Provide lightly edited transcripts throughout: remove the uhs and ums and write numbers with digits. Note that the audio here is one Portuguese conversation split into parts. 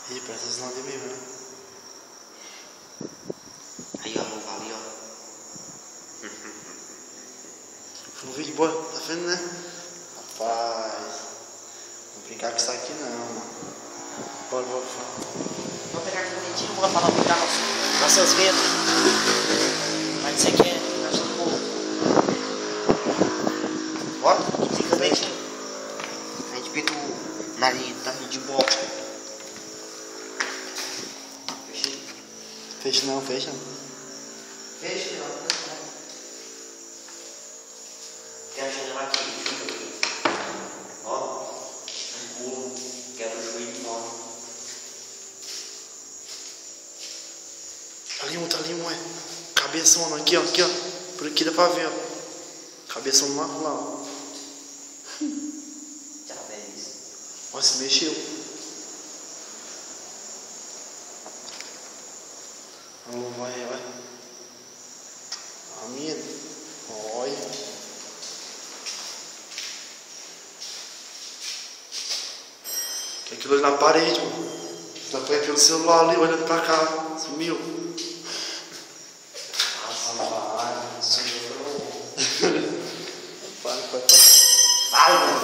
Ih, parece esse lado mesmo, né? Aí, ó, ali, ó. Um vídeo boa, tá vendo, né? Rapaz, vou brincar com isso aqui não, mano. Bora. Vamos pegar aqui bonitinho, vou falar brincar nossas vendas. Mas isso aqui é nosso povo. Ó, fica bonitinho. A gente pinta o nariz de bosta. Fecha não. Fecha, não. Tem a janela aqui, fica aqui. Ó, um pulo, quebra o joelho, ó. Ali um, é. Cabeção, aqui, ó. Por aqui dá pra ver, ó. Cabeção do Marco lá, ó. Já é isso. Ó, se mexeu. Vamos, vai. A minha. Olha. Que aquilo ali na parede, mano. Já foi pelo celular ali, olhando pra cá. Sumiu.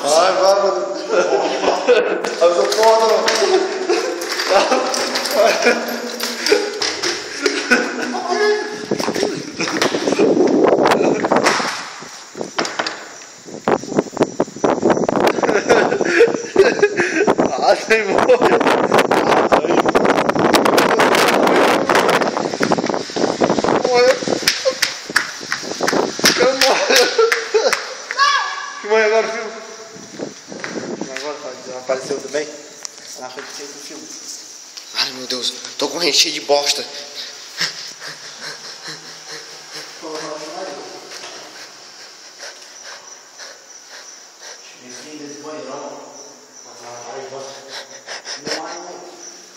Vai, mano. Eu sou foda, mano. Tem morre. Filma agora, filma. Agora apareceu também. Na frente do filme. Ai, meu Deus, tô com recheio de bosta.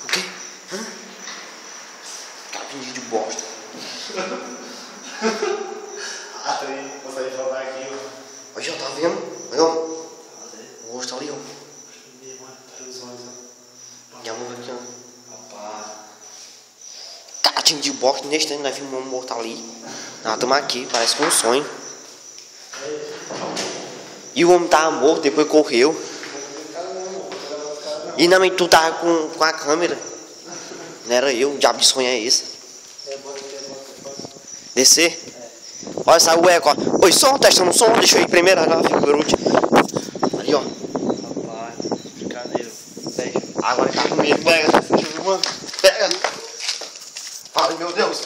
O quê? Capinha de bosta. Vou sair de jogar aqui, ó. Olha, tá vendo? Olha, ó. O rosto ali, ó. E a mão aqui, ó. Rapaz. Catinho de bosta, nesse tempo nós vimos um morto ali. Nós estamos aqui, parece com um sonho. E o homem tava morto, depois correu. E na mente tu tava com a câmera. Não era eu, o diabo de sonho é esse. Descer? Olha, saiu o eco, ó. Oi, som, testando o som, deixa eu ir primeiro, agora fica por último. Ali, ó. Rapaz, brincadeira. Agora tá comigo, pega. Pega. Ai, meu Deus.